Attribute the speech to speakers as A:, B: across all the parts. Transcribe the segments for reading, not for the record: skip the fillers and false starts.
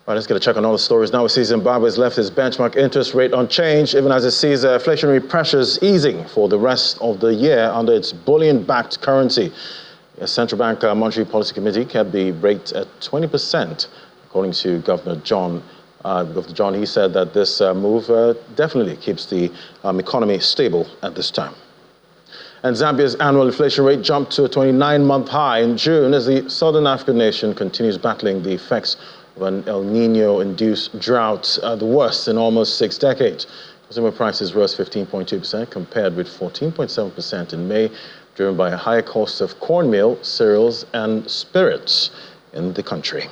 A: All right, let's get a check on all the stories. Now we see Zimbabwe has left its benchmark interest rate unchanged, even as it sees inflationary pressures easing for the rest of the year under its bullion-backed currency. The Central Bank Monetary Policy Committee kept the rate at 20%, according to Governor John. He said that this move definitely keeps the economy stable at this time. And Zambia's annual inflation rate jumped to a 29-month high in June as the southern African nation continues battling the effects of an El Nino-induced drought, the worst in almost 6 decades. Consumer prices rose 15.2% compared with 14.7% in May, driven by a higher cost of cornmeal, cereals, and spirits in the country.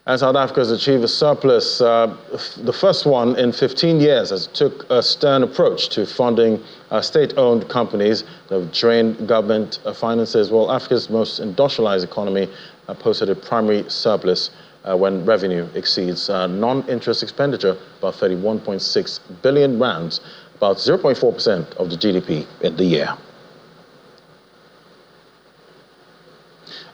A: And South Africa has achieved a surplus, the first one in 15 years, as it took a stern approach to funding state-owned companies that have drained government finances. Well, Africa's most industrialized economy posted a primary surplus when revenue exceeds non-interest expenditure, about 31.6 billion rands, about 0.4% of the GDP in the year.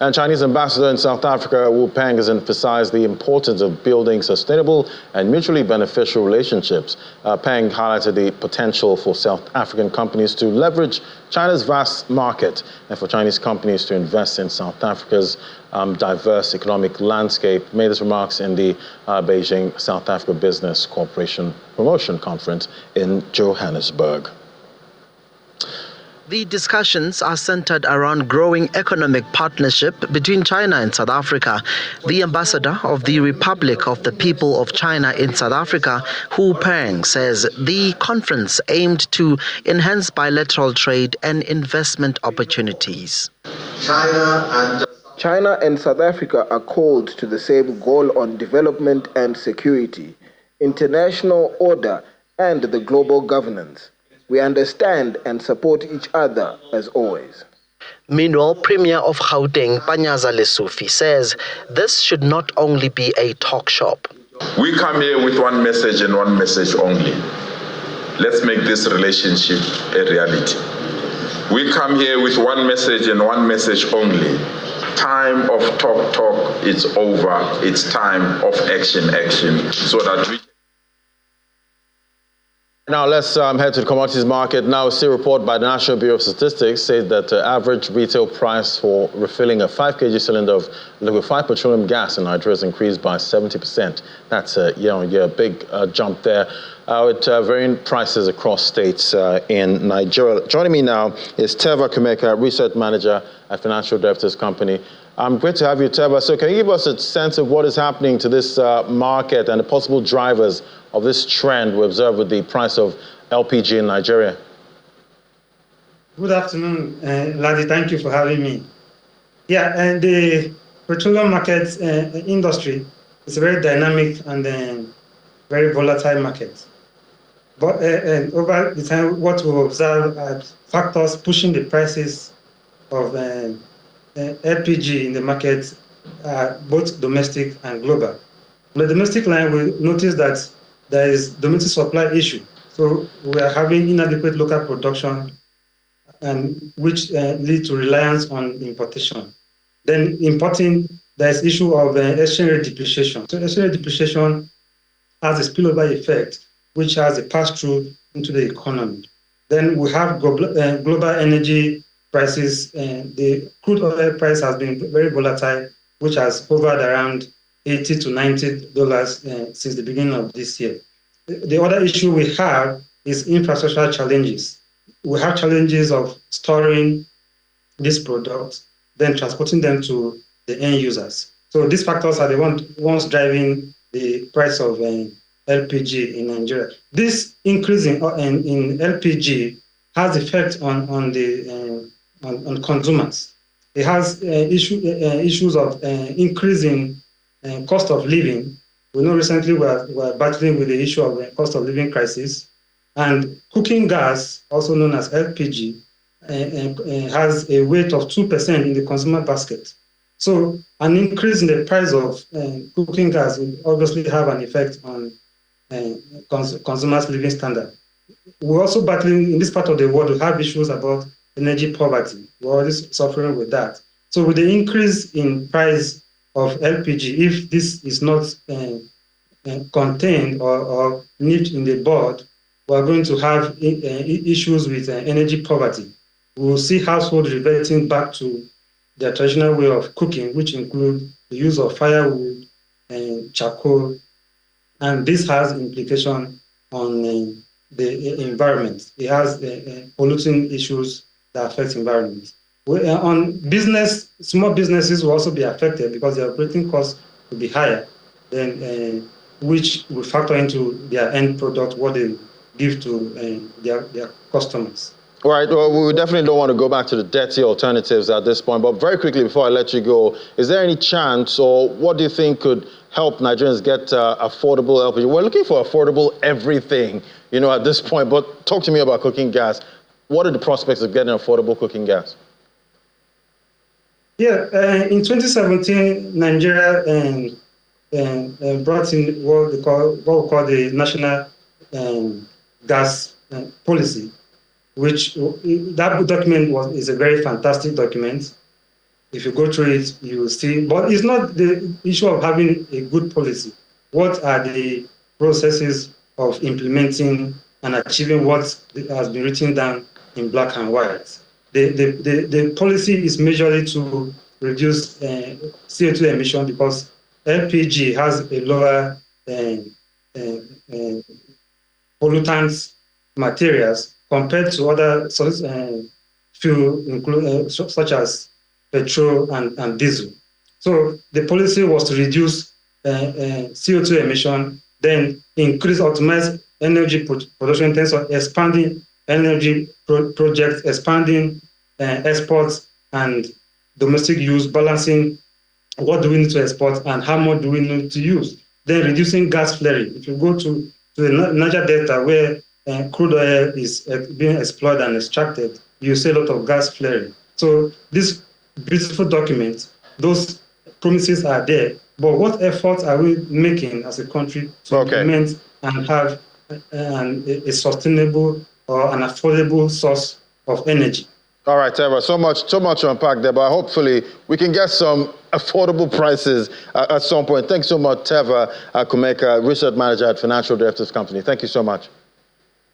A: And Chinese ambassador in South Africa, Wu Peng, has emphasized the importance of building sustainable and mutually beneficial relationships. Peng highlighted the potential for South African companies to leverage China's vast market and for Chinese companies to invest in South Africa's diverse economic landscape. Made his remarks in the Beijing South Africa Business Cooperation Promotion Conference in Johannesburg.
B: The discussions are centered around growing economic partnership between China and South Africa. The ambassador of the Republic of the People of China in South Africa, Wu Peng, says the conference aimed to enhance bilateral trade and investment opportunities.
C: China and South Africa are called to the same goal on development and security, international order, and the global governance. We understand and support each other as always.
B: Meanwhile, Premier of Gauteng, Panyaza Lesufi, says this should not only be a talk shop.
D: We come here with one message and one message only. Let's make this relationship a reality. We come here with one message and one message only. Time of talk is over. It's time of action, so that we...
A: Now let's head to the commodities market. Now, a SEA report by the National Bureau of Statistics says that the average retail price for refilling a 5 kg cylinder of liquefied petroleum gas in Nigeria has increased by 70%. That's a year-on-year big jump there, with varying prices across states in Nigeria. Joining me now is Teva Kumeka, Research Manager at Financial Derivatives Company. Great to have you, Teva. So can you give us a sense of what is happening to this market and the possible drivers of this trend we observe with the price of LPG in Nigeria?
E: Good afternoon, Ladi. Thank you for having me. Yeah, and the petroleum market industry is a very dynamic and very volatile market. But over the time, what we observe are factors pushing the prices of LPG in the market, both domestic and global. On the domestic line, we notice that there is domestic supply issue. So we are having inadequate local production, and which leads to reliance on importation. Then importing, there is issue of exchange rate depreciation. So exchange rate depreciation has a spillover effect, which has a pass-through into the economy. Then we have global energy prices. The crude oil price has been very volatile, which has hovered around $80 to $90 since the beginning of this year. The other issue we have is infrastructure challenges. We have challenges of storing these products, then transporting them to the end users. So these factors are the ones driving the price of LPG in Nigeria. This increase in LPG has effect on consumers. It has issues of increasing cost of living. We know recently we're battling with the issue of cost of living crisis, and cooking gas, also known as LPG, has a weight of 2% in the consumer basket. So an increase in the price of cooking gas will obviously have an effect on consumers' living standard. We're also battling in this part of the world. We have issues about energy poverty. We're already suffering with that. So with the increase in price of LPG, if this is not contained or nipped in the bud, we are going to have issues with energy poverty. We will see households reverting back to their traditional way of cooking, which include the use of firewood and charcoal, and this has implication on the environment. It has polluting issues that affect environment. On business, small businesses will also be affected because their operating costs will be higher than which will factor into their end product, what they give to their customers.
A: All right, well, we definitely don't want to go back to the dirty alternatives at this point, but very quickly before I let you go, is there any chance, or what do you think could help Nigerians get affordable LPG? We're looking for affordable everything, at this point, but talk to me about cooking gas. What are the prospects of getting affordable cooking gas?
E: Yeah, in 2017, Nigeria brought in what we call the National Gas Policy, which that document is a very fantastic document. If you go through it, you will see. But it's not the issue of having a good policy. What are the processes of implementing and achieving what has been written down in black and white? The policy is majorly to reduce CO2 emission because LPG has a lower pollutant materials compared to other fuel, such as petrol and diesel. So the policy was to reduce CO2 emission, then optimize energy production in terms of expanding energy projects, expanding exports and domestic use, balancing what do we need to export and how much do we need to use. Then reducing gas flaring. If you go to the Niger Delta where crude oil is being exploited and extracted, you see a lot of gas flaring. So this beautiful document, those promises are there, but what efforts are we making as a country to implement and have a sustainable or an affordable source of energy?
A: All right, Teva, so much to unpack there, but hopefully we can get some affordable prices at some point. Thanks so much, Teva Kumeka, Research Manager at Financial Derivatives Company. Thank you so much.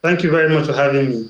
E: Thank you very much for having me.